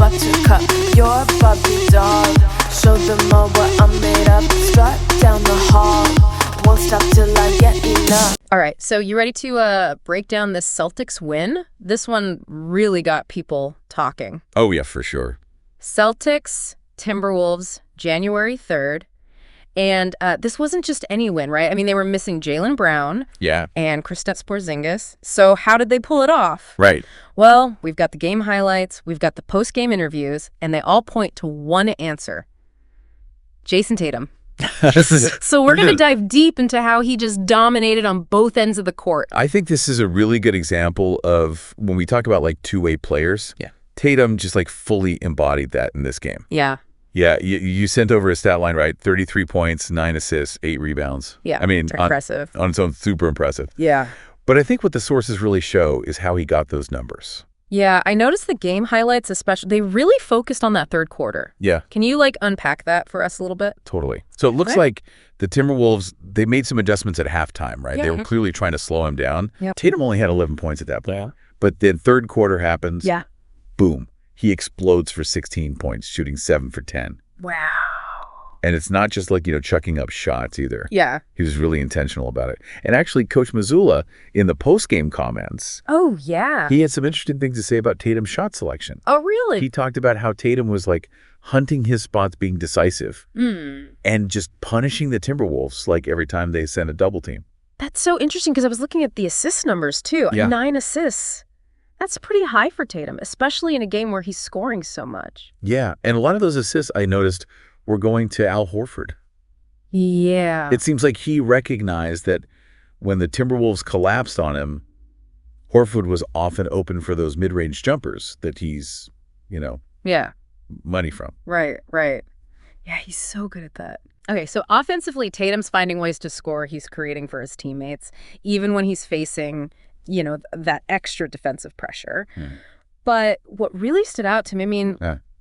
buttercup, you're a Barbie doll. Show them all what I'm made of. Strut down the hall, won't stop till I get enough. All right, so you ready to break down this Celtics win? This one really got people talking. Oh, yeah, for sure. Celtics, Timberwolves, January 3rd. And this wasn't just any win, right? I mean, they were missing Jaylen Brown and Kristaps Porzingis. So how did they pull it off? Right. Well, we've got the game highlights, we've got the post-game interviews, and they all point to one answer. Jayson Tatum. So we're going to dive deep into how he just dominated on both ends of the court. I think this is a really good example of when we talk about like two-way players. Yeah. Tatum just like fully embodied that in this game. Yeah. Yeah, you sent over a stat line, right? 33 points, 9 assists, 8 rebounds. Yeah, I mean, it's impressive. On its own, super impressive. Yeah. But I think what the sources really show is how he got those numbers. Yeah, I noticed the game highlights especially, they really focused on that third quarter. Yeah. Can you like unpack that for us a little bit? Totally. So it looks like the Timberwolves, they made some adjustments at halftime, right? Yeah. They were clearly trying to slow him down. Yep. Tatum only had 11 points at that point. Yeah. But then third quarter happens. Yeah. Boom. He explodes for 16 points, shooting 7 for 10. Wow. And it's not just like, chucking up shots either. Yeah. He was really intentional about it. And actually, Coach Mazzulla, in the post-game comments, oh, yeah, he had some interesting things to say about Tatum's shot selection. Oh, really? He talked about how Tatum was like hunting his spots, being decisive, and just punishing the Timberwolves like every time they sent a double team. That's so interesting because I was looking at the assist numbers too. Yeah. 9 assists. That's pretty high for Tatum, especially in a game where he's scoring so much. Yeah, and a lot of those assists I noticed were going to Al Horford. Yeah. It seems like he recognized that when the Timberwolves collapsed on him, Horford was often open for those mid-range jumpers that he's, yeah, money from. Right. Yeah, he's so good at that. Okay, so offensively, Tatum's finding ways to score. He's creating for his teammates, even when he's facing, that extra defensive pressure. But what really stood out to me,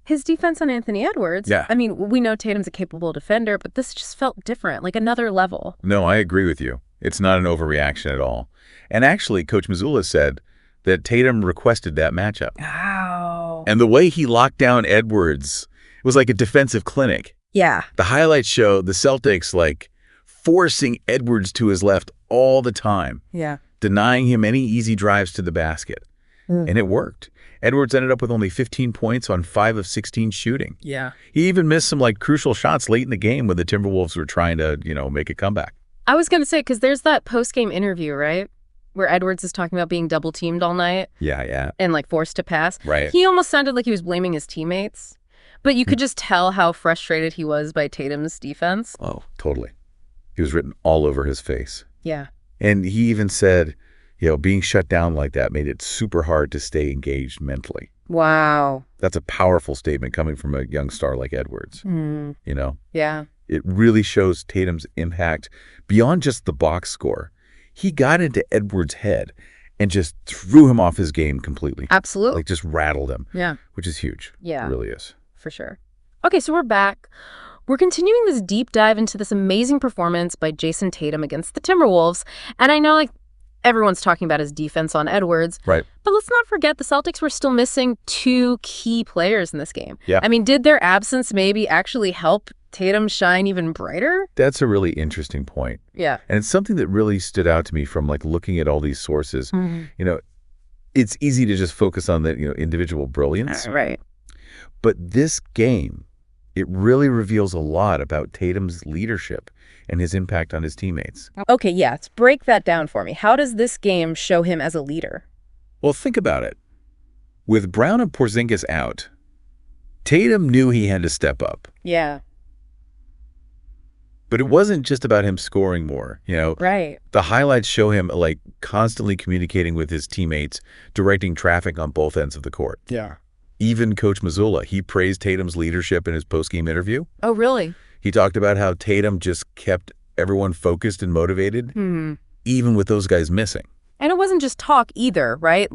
his defense on Anthony Edwards. Yeah. I mean, we know Tatum's a capable defender, but this just felt different, like another level. No, I agree with you. It's not an overreaction at all. And actually, Coach Mazzulla said that Tatum requested that matchup. Wow. And the way he locked down Edwards was like a defensive clinic. Yeah. The highlights show the Celtics like forcing Edwards to his left all the time. Yeah. Denying him any easy drives to the basket. And it worked. Edwards ended up with only 15 points on 5 of 16 shooting. Yeah. He even missed some like crucial shots late in the game when the Timberwolves were trying to, make a comeback. I was going to say, because there's that post-game interview, right? Where Edwards is talking about being double-teamed all night. Yeah. And like forced to pass. Right. He almost sounded like he was blaming his teammates. But you could just tell how frustrated he was by Tatum's defense. Oh, totally. He was written all over his face. Yeah. And he even said, being shut down like that made it super hard to stay engaged mentally. Wow. That's a powerful statement coming from a young star like Edwards. Yeah. It really shows Tatum's impact beyond just the box score. He got into Edwards' head and just threw him off his game completely. Absolutely. Like just rattled him. Yeah. Which is huge. Yeah. It really is. For sure. Okay, so we're back. We're continuing this deep dive into this amazing performance by Jayson Tatum against the Timberwolves. And I know everyone's talking about his defense on Edwards. Right. But let's not forget the Celtics were still missing 2 key players in this game. Yeah. I mean, did their absence maybe actually help Tatum shine even brighter? That's a really interesting point. Yeah. And it's something that really stood out to me from looking at all these sources. It's easy to just focus on the, individual brilliance. Right. But this game, it really reveals a lot about Tatum's leadership and his impact on his teammates. Okay, yeah, let's break that down for me. How does this game show him as a leader? Well, think about it. With Brown and Porzingis out, Tatum knew he had to step up. Yeah. But it wasn't just about him scoring more, Right. The highlights show him constantly communicating with his teammates, directing traffic on both ends of the court. Yeah. Even Coach Mazzulla, he praised Tatum's leadership in his post-game interview. Oh, really? He talked about how Tatum just kept everyone focused and motivated, even with those guys missing. And it wasn't just talk either, right?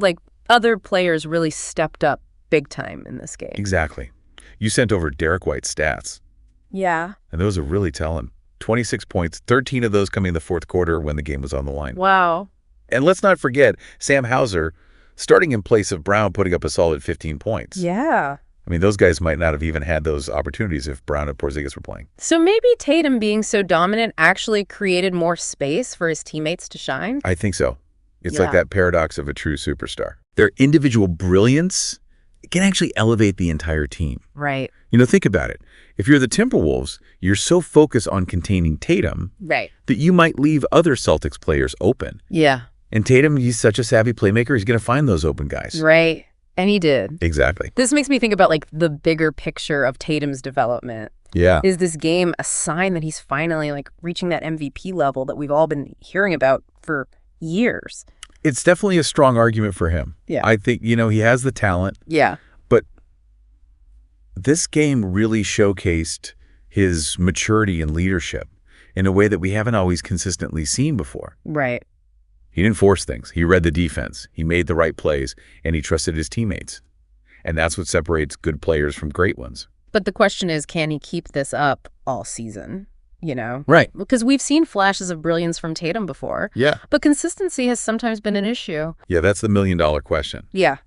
Other players really stepped up big time in this game. Exactly. You sent over Derek White's stats. Yeah. And those are really telling. 26 points, 13 of those coming in the fourth quarter when the game was on the line. Wow. And let's not forget Sam Hauser starting in place of Brown, putting up a solid 15 points. Yeah. I mean, those guys might not have even had those opportunities if Brown and Porzingis were playing. So maybe Tatum being so dominant actually created more space for his teammates to shine? I think so. It's Yeah. like that paradox of a true superstar. Their individual brilliance can actually elevate the entire team. Right. Think about it. If you're the Timberwolves, you're so focused on containing Tatum Right. that you might leave other Celtics players open. Yeah. And Tatum, he's such a savvy playmaker, he's going to find those open guys. Right. And he did. Exactly. This makes me think about like the bigger picture of Tatum's development. Yeah. Is this game a sign that he's finally like reaching that MVP level that we've all been hearing about for years? It's definitely a strong argument for him. Yeah. I think, he has the talent, Yeah. but this game really showcased his maturity and leadership in a way that we haven't always consistently seen before. Right. He didn't force things. He read the defense. He made the right plays, and he trusted his teammates. And that's what separates good players from great ones. But the question is, can he keep this up all season? Right. Because we've seen flashes of brilliance from Tatum before. Yeah. But consistency has sometimes been an issue. Yeah, that's the million-dollar question. Yeah.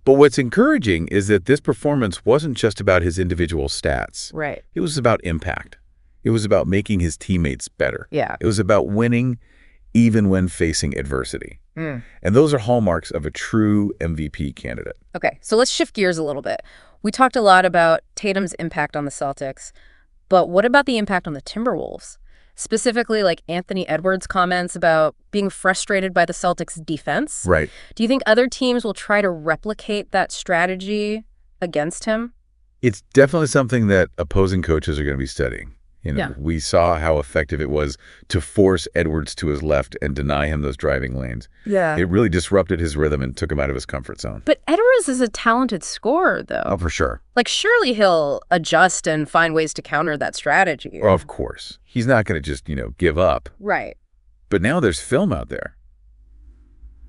But what's encouraging is that this performance wasn't just about his individual stats. Right. It was about impact. It was about making his teammates better. Yeah. It was about winning even when facing adversity. And those are hallmarks of a true MVP candidate. Okay, so let's shift gears a little bit. We talked a lot about Tatum's impact on the Celtics, but what about the impact on the Timberwolves? Specifically, like Anthony Edwards' comments about being frustrated by the Celtics' defense. Right. Do you think other teams will try to replicate that strategy against him? It's definitely something that opposing coaches are going to be studying. Yeah. We saw how effective it was to force Edwards to his left and deny him those driving lanes. Yeah. It really disrupted his rhythm and took him out of his comfort zone. But Edwards is a talented scorer, though. Oh, for sure. Like, surely he'll adjust and find ways to counter that strategy. Well, of course. He's not going to just, give up. Right. But now there's film out there.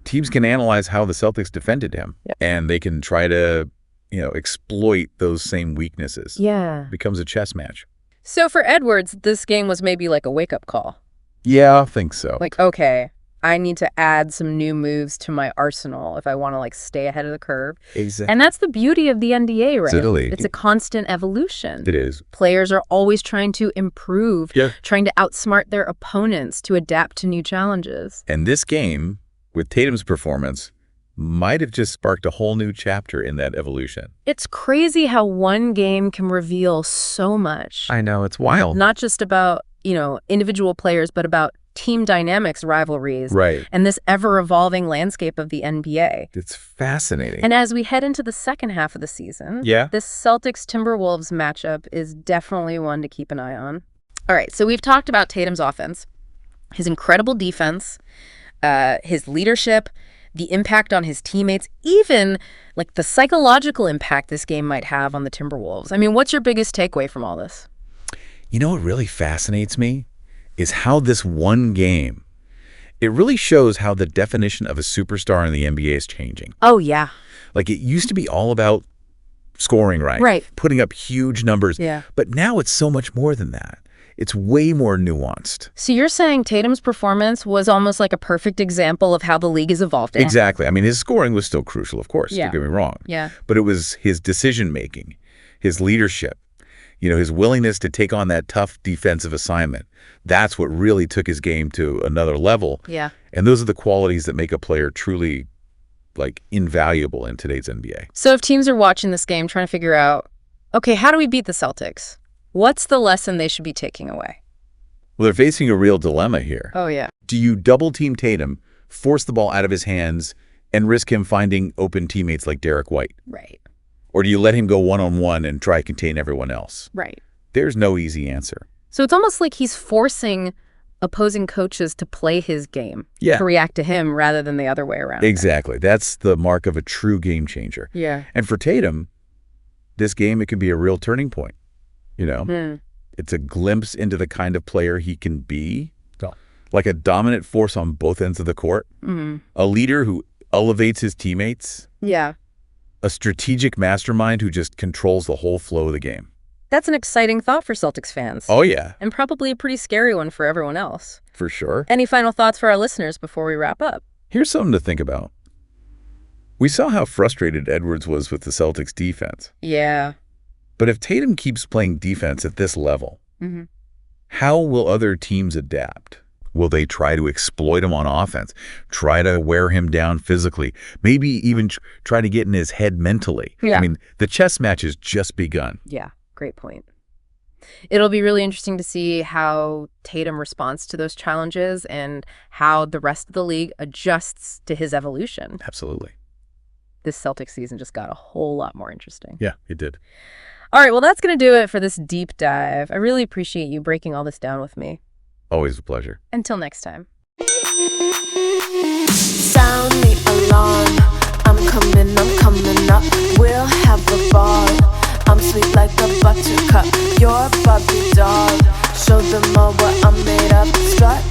Teams can analyze how the Celtics defended him, and they can try to, exploit those same weaknesses. Yeah. It becomes a chess match. So for Edwards, this game was maybe like a wake-up call. Yeah, I think so. Like, okay, I need to add some new moves to my arsenal if I want to like stay ahead of the curve. Exactly. And that's the beauty of the NBA, right? Totally. It's a constant evolution. It is. Players are always trying to improve, trying to outsmart their opponents to adapt to new challenges. And this game, with Tatum's performance, might have just sparked a whole new chapter in that evolution. It's crazy how one game can reveal so much. I know, it's wild. Not just about, individual players, but about team dynamics, rivalries, Right. and this ever-evolving landscape of the NBA. It's fascinating. And as we head into the second half of the season, this Celtics-Timberwolves matchup is definitely one to keep an eye on. All right, so we've talked about Tatum's offense, his incredible defense, his leadership, the impact on his teammates, even like the psychological impact this game might have on the Timberwolves. I mean, what's your biggest takeaway from all this? What really fascinates me is how this one game, it really shows how the definition of a superstar in the NBA is changing. Oh, yeah. Like, it used to be all about scoring, right? Putting up huge numbers. Yeah. But now it's so much more than that. It's way more nuanced. So you're saying Tatum's performance was almost like a perfect example of how the league is evolving? Exactly. I mean, his scoring was still crucial, of course. Yeah. Don't get me wrong. Yeah. But it was his decision-making, his leadership, his willingness to take on that tough defensive assignment. That's what really took his game to another level. Yeah. And those are the qualities that make a player truly, invaluable in today's NBA. So if teams are watching this game trying to figure out, okay, how do we beat the Celtics? What's the lesson they should be taking away? Well, they're facing a real dilemma here. Oh, yeah. Do you double-team Tatum, force the ball out of his hands, and risk him finding open teammates like Derek White? Right. Or do you let him go one-on-one and try to contain everyone else? Right. There's no easy answer. So it's almost like he's forcing opposing coaches to play his game, Yeah. to react to him rather than the other way around. Exactly. That's the mark of a true game changer. Yeah. And for Tatum, this game, it can be a real turning point. It's a glimpse into the kind of player he can be, like a dominant force on both ends of the court, a leader who elevates his teammates, Yeah. a strategic mastermind who just controls the whole flow of the game. That's an exciting thought for Celtics fans. Oh, yeah, And probably a pretty scary one for everyone else. for sure. Any final thoughts for our listeners before we wrap up? Here's something to think about. We saw how frustrated Edwards was with the Celtics defense. Yeah. But if Tatum keeps playing defense at this level, how will other teams adapt? Will they try to exploit him on offense, try to wear him down physically, maybe even try to get in his head mentally? Yeah. I mean, the chess match has just begun. Yeah, great point. It'll be really interesting to see how Tatum responds to those challenges and how the rest of the league adjusts to his evolution. Absolutely. This Celtics season just got a whole lot more interesting. Yeah, it did. All right, well, that's going to do it for this deep dive. I really appreciate you breaking all this down with me. Always a pleasure. Until next time. Sound the alarm. I'm coming up. We'll have a ball. I'm sweet like a buttercup. You're a Barbie doll. Show them all what I'm made of. Strut